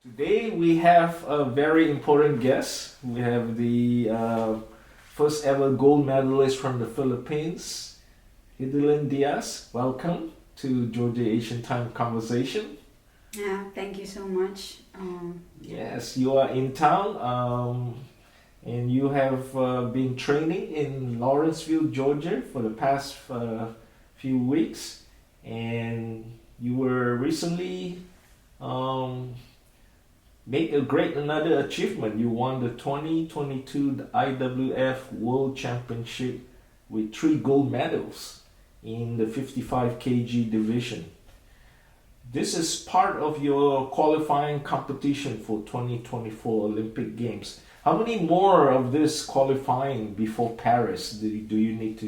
Today we have a very important guest. We have the first ever gold medalist from the Philippines, Hidilyn Diaz. Welcome to Georgia Asian Time Conversation. Yeah, thank you so much. Yes, you are in town and you have been training in Lawrenceville, Georgia for the past few weeks, and you were recently um, made a great another achievement. You won the 2022 IWF World Championship with 3 gold medals in the 55 kg division. This is part of your qualifying competition for 2024 Olympic Games. How many more of this qualifying before Paris do you need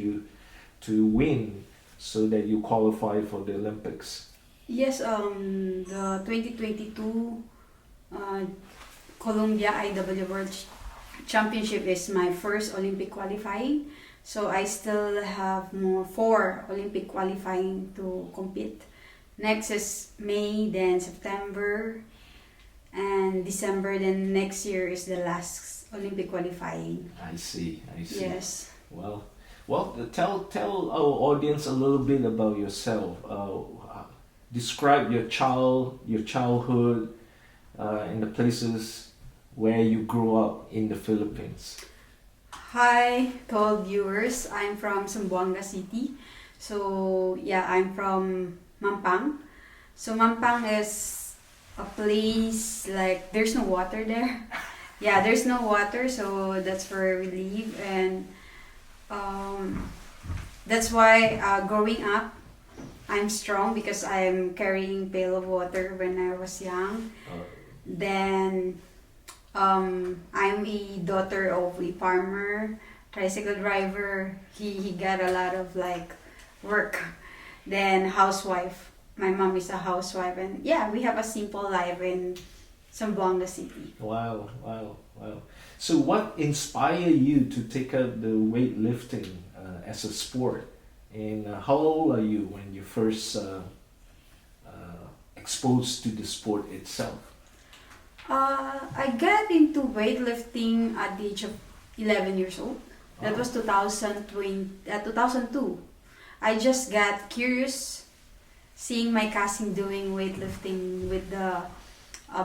to win so that you qualify for the Olympics? Yes, the 2022 Columbia IW World Championship is my first Olympic qualifying. So I still have four Olympic qualifying to compete. Next is May, then September, and December. Then next year is the last Olympic qualifying. I see. Yes. Well, tell our audience a little bit about yourself. Describe your childhood, and the places where you grew up in the Philippines. Hi to all viewers. I'm from Zamboanga City. So yeah, I'm from Mampang. So Mampang is a place like there's no water there. Yeah, there's no water, so that's where we live, and that's why growing up, I'm strong because I'm carrying pail of water when I was young. Then I'm a daughter of a farmer, tricycle driver. He got a lot of like work. Then housewife. My mom is a housewife, and yeah, we have a simple life in Zamboanga City. Wow. So what inspired you to take up the weightlifting as a sport? And how old are you when you first exposed to the sport itself? I got into weightlifting at the age of 11 years old. That was 2002. I just got curious seeing my cousin doing weightlifting with the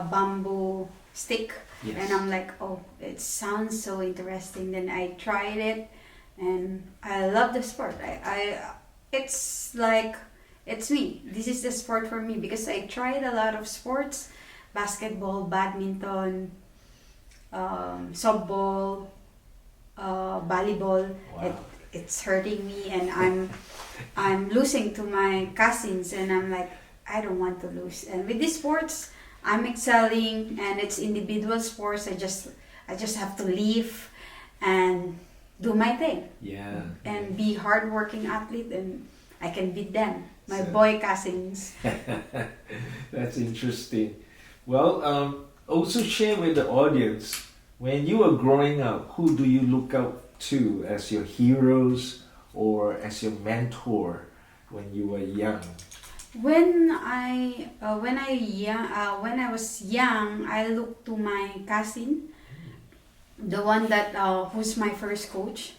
bamboo stick. Yes. And I'm like, oh, it sounds so interesting. Then I tried it, and I love the sport. It's like, it's me. This is the sport for me because I tried a lot of sports: basketball, badminton, softball, volleyball. Wow. It's hurting me, and I'm losing to my cousins, and I'm like, I don't want to lose. And with these sports, I'm excelling, and it's individual sports. I just have to live and do my thing. Yeah. And be hardworking athlete, and I can beat them, my So- boy cousins. That's interesting. Well, also share with the audience, when you were growing up, who do you look up to as your heroes or as your mentor when you were young? When I was young, I looked to my cousin, the one that who's my first coach.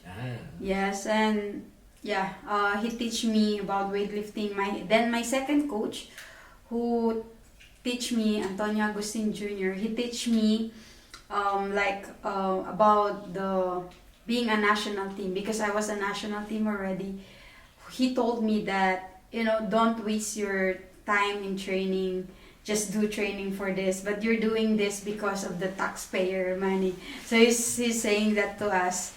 Yes, and yeah, he teach me about weightlifting. My second coach, who teach me, Antonio Agustin Jr. He teach me about the being a national team, because I was a national team already. He told me that, don't waste your time in training. Just do training for this, but you're doing this because of the taxpayer money. So he's saying that to us.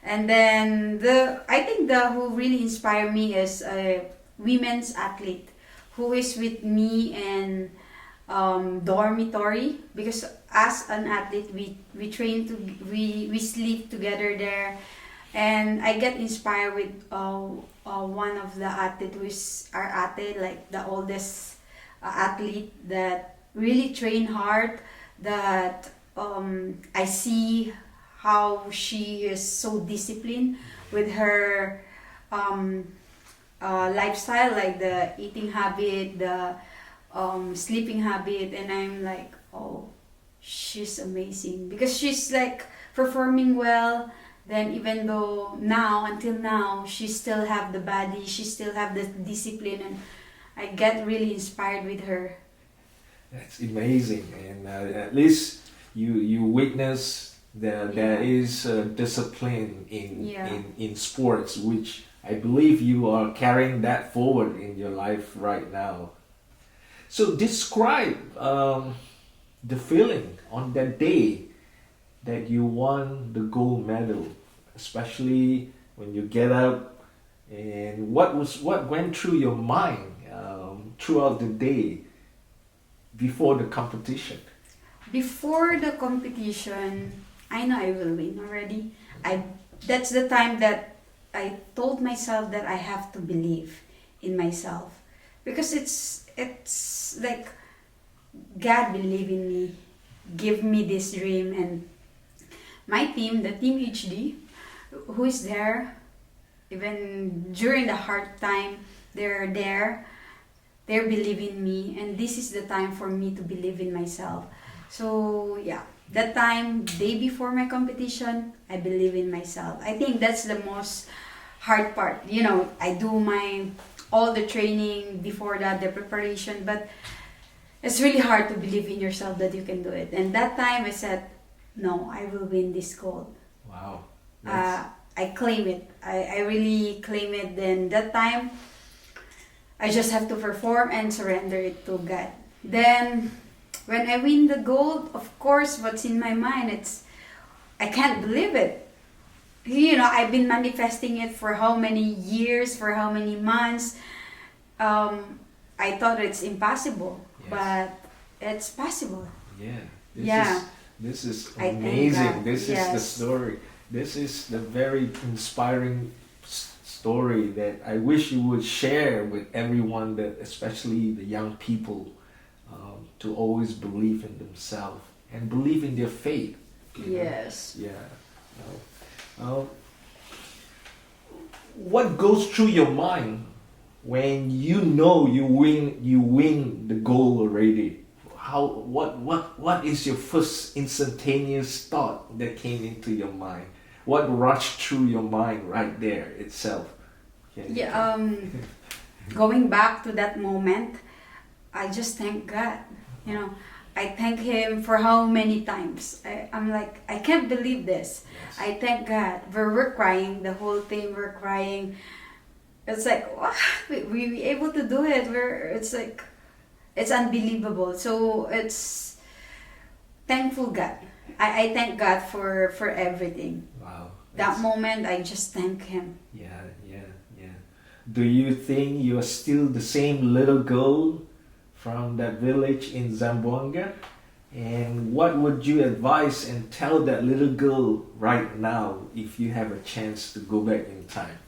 And then I think who really inspired me is a women's athlete who is with me in dormitory, because as an athlete we train we sleep together there, and I get inspired with one of the athlete who is our ate, like the oldest athlete that really train hard, that I see how she is so disciplined with her lifestyle, like the eating habit, the sleeping habit, and I'm like, oh, she's amazing because she's like performing well. Then even though now, until now, she still have the body, she still have the discipline, and I get really inspired with her. That's amazing, and at least you witness there is discipline in sports, which I believe you are carrying that forward in your life right now. So describe the feeling on that day that you won the gold medal, especially when you get up, and what went through your mind throughout the day before the competition. Before the competition, I know I will win already. I That's the time that I told myself that I have to believe in myself because it's like God believe in me, give me this dream, and my team, the team HD, who is there even during the hard time, they're there. They believe in me, and this is the time for me to believe in myself. So yeah, that time, day before my competition, I believe in myself. I think that's the most hard part. I do my all the training before that, the preparation, but it's really hard to believe in yourself that you can do it. And that time I said, no, I will win this gold. Wow. I claim it. I really claim it. Then that time, I just have to perform and surrender it to God. Then, when I win the gold, of course, what's in my mind, I can't believe it. I've been manifesting it for how many years, for how many months. I thought it's impossible, but it's possible. Yeah. This is amazing. This is the story. This is the very inspiring story that I wish you would share with everyone, that especially the young people, to always believe in themselves and believe in their faith. Yes. Yeah. What goes through your mind when you know you win the goal already? What is your first instantaneous thought that came into your mind? What rushed through your mind right there itself? Going back to that moment, I just thank God. I thank Him for how many times. I'm like, I can't believe this. Yes. I thank God. We're crying, the whole team, we're crying. It's like, wow, we were able to do it. It's like, it's unbelievable. So it's thankful God. I thank God for everything. Wow. That moment, I just thank Him. Yeah. Do you think you are still the same little girl from that village in Zamboanga? And what would you advise and tell that little girl right now if you have a chance to go back in time?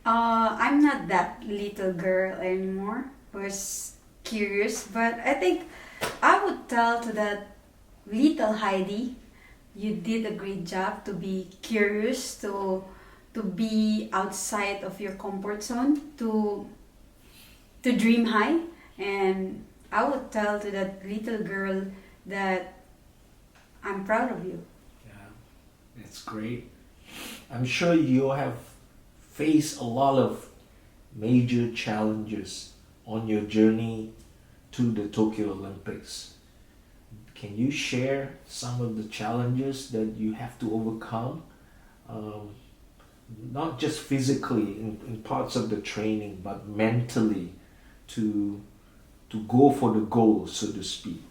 I'm not that little girl anymore. Was curious, but I think I would tell to that little Heidi, you did a great job to be curious, to be outside of your comfort zone, to dream high. And I would tell to that little girl that I'm proud of you. Yeah, that's great. I'm sure you have faced a lot of major challenges on your journey to the Tokyo Olympics. Can you share some of the challenges that you have to overcome? Not just physically in parts of the training, but mentally to go for the goal, so to speak.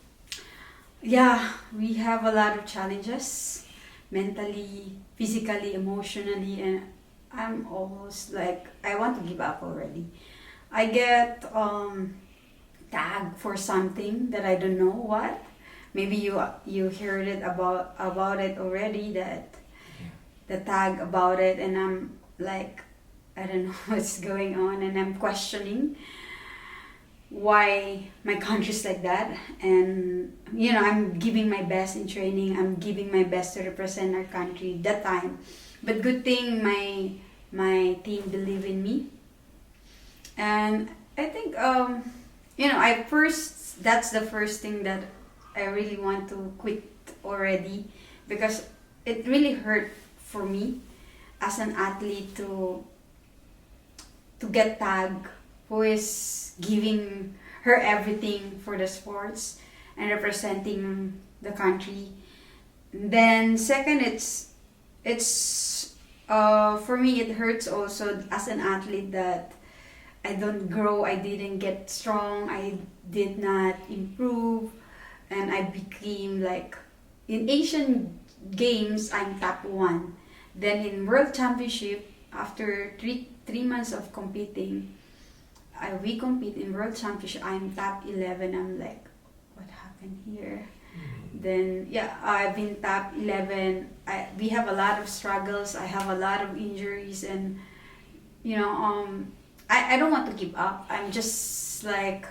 Yeah, we have a lot of challenges, mentally, physically, emotionally, and I'm almost like, I want to give up already. I get tagged for something that I don't know what. Maybe you heard it about it already, that the tag about it, and I'm like, I don't know what's going on, and I'm questioning why my country's like that. And I'm giving my best in training, I'm giving my best to represent our country that time, but good thing my team believe in me. And I think that's the first thing that I really want to quit already because it really hurt for me as an athlete to get tagged who is giving her everything for the sports and representing the country. Then second, it's for me it hurts also as an athlete that I don't grow, I didn't get strong, I did not improve, and I became like in Asian Games I'm top 1. Then in World Championship, after three months of competing, we compete in World Championship. I'm top 11. I'm like, what happened here? Then yeah, I've been top 11. We have a lot of struggles. I have a lot of injuries, and you know, I don't want to give up. I'm just like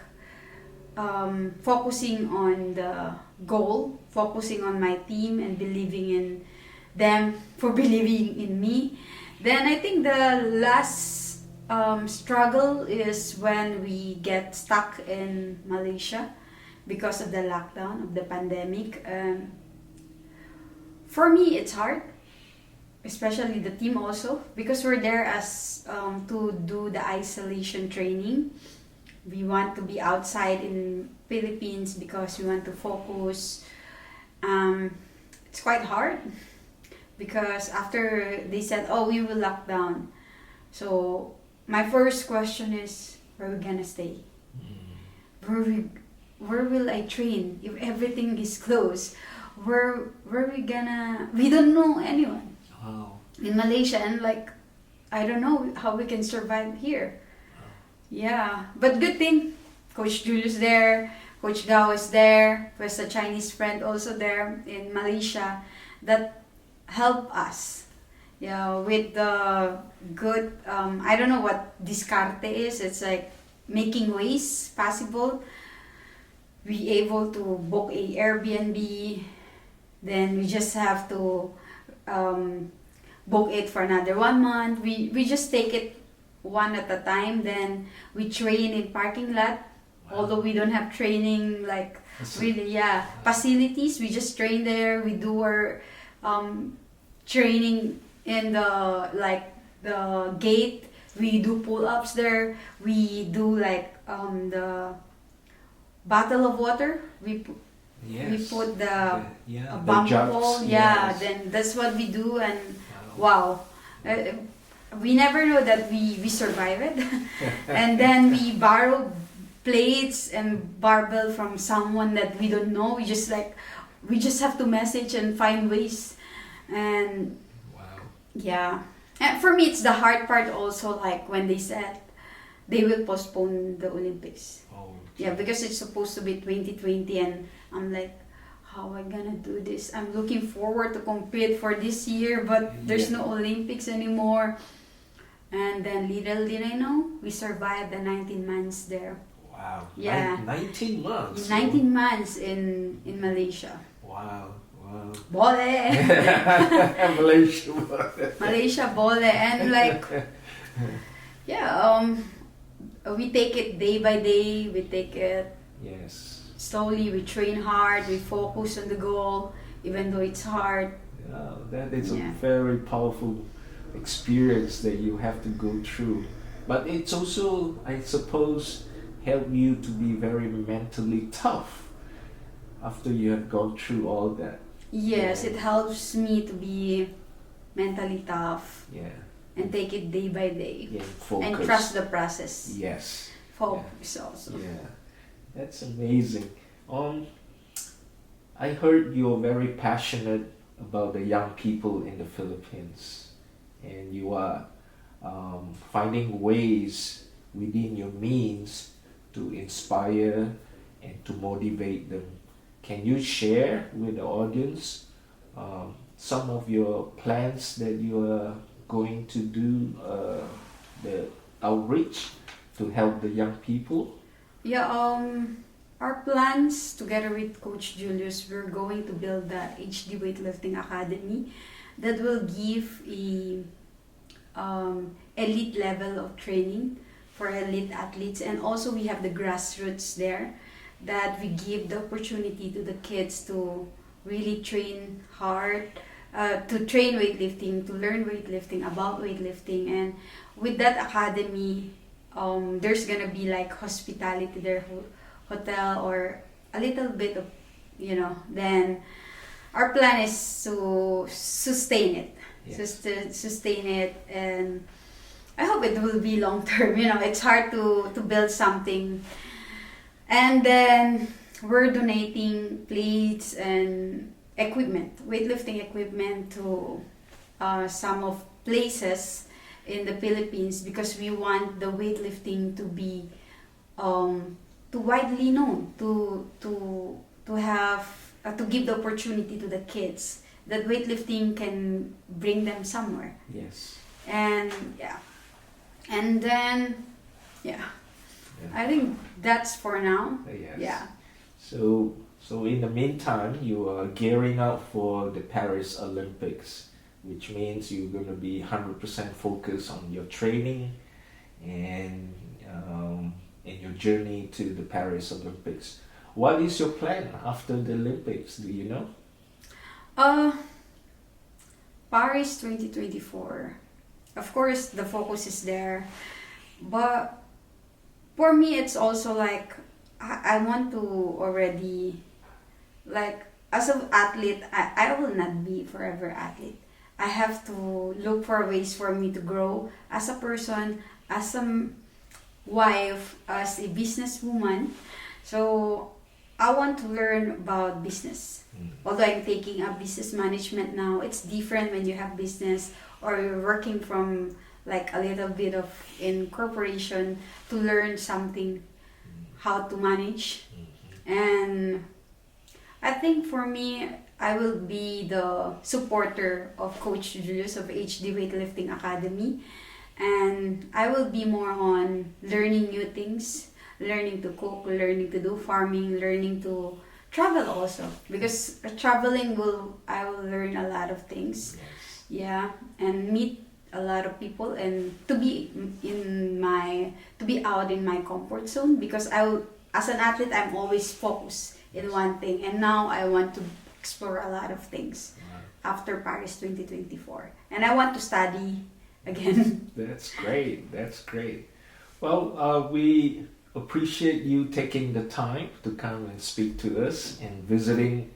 focusing on the goal, focusing on my team, and believing in them for believing in me. Then I think the last struggle is when we get stuck in Malaysia because of the lockdown of the pandemic. For me, it's hard, especially the team also, because we're there as to do the isolation training. We want to be outside in Philippines because we want to focus. It's quite hard because after they said, oh, we will lock down. So my first question is, where are we gonna stay? Where will I train if everything is closed? Where we don't know anyone. Wow. In Malaysia, and like I don't know how we can survive here. Yeah, but good thing Coach Julius there, Coach Gao is there, there's a Chinese friend also there in Malaysia that help us. Yeah, with the good I don't know what discarte is. It's like making ways possible. We able to book a Airbnb, then we just have to book it for another 1 month. We just take it one at a time. Then we train in parking lot. Wow. Although we don't have training like really facilities, we just train there. We do our training in the gate. We do pull-ups there. We do like the bottle of water. We put the a bamboo pole. Yeah, then that's what we do. And wow. We never know that we survive it. And then we borrow plates and barbell from someone that we don't know. We just have to message and find ways. And yeah. And for me, it's the hard part also, like when they said they will postpone the Olympics. Yeah, because it's supposed to be 2020, and I'm like, how am I gonna do this? I'm looking forward to compete for this year, but there's no Olympics anymore. And then little did I know, we survived the 19 months there. Wow. Yeah. 19 months. 19 months in Malaysia. Wow. Bole! Malaysia. Malaysia bole. And like, we take it day by day. We take it slowly. We train hard. We focus on the goal, even though it's hard. Yeah, that is a very powerful experience that you have to go through. But it's also, I suppose, help you to be very mentally tough after you have gone through all that. Yes, it helps me to be mentally tough. Yeah. And take it day by day. Yeah, focus. And trust the process. Yes. Focus also. Yeah. That's amazing. I heard you're very passionate about the young people in the Philippines, and you are finding ways within your means to inspire and to motivate them. Can you share with the audience some of your plans that you are going to do, the outreach to help the young people? Yeah, our plans together with Coach Julius, we're going to build the HD Weightlifting Academy that will give a elite level of training for elite athletes, and also we have the grassroots there that we give the opportunity to the kids to really train hard, to train weightlifting, to learn weightlifting, about weightlifting. And with that academy, there's gonna be like hospitality there, hotel, or a little bit of, then our plan is to sustain it. Yes. Just to sustain it, and I hope it will be long term. It's hard to build something. And then we're donating plates and equipment, weightlifting equipment, to some of places in the Philippines, because we want the weightlifting to be to widely known, to have to give the opportunity to the kids that weightlifting can bring them somewhere. Yes. And then I think that's for now. Yes. Yeah. So in the meantime, you are gearing up for the Paris Olympics, which means you're going to be 100% focused on your training and your journey to the Paris Olympics. What is your plan after the Olympics? Do you know? Paris 2024. Of course, the focus is there, but for me, it's also like I want to already, like, as an athlete, I will not be forever athlete. I have to look for ways for me to grow as a person, as a wife, as a businesswoman. So I want to learn about business. Although I'm taking up business management now, it's different when you have business or you're working from like a little bit of in corporation, to learn something, how to manage. And I think for me, I will be the supporter of Coach Julius of HD Weightlifting Academy, and I will be more on learning new things, learning to cook, learning to do farming, learning to travel also, because traveling I will learn a lot of things. Yes. Yeah, and meet a lot of people, and to be out in my comfort zone, because as an athlete, I'm always focused in one thing, and now I want to explore a lot of things after Paris 2024, and I want to study again. That's great. That's great. Well, we appreciate you taking the time to come and speak to us and visiting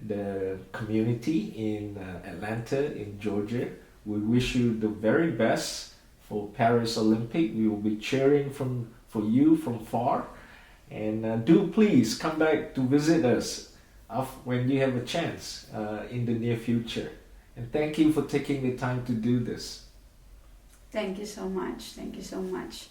the community in Atlanta, in Georgia. We wish you the very best for Paris Olympic. We will be cheering for you from far. And do please come back to visit us when you have a chance in the near future. And thank you for taking the time to do this. Thank you so much. Thank you so much.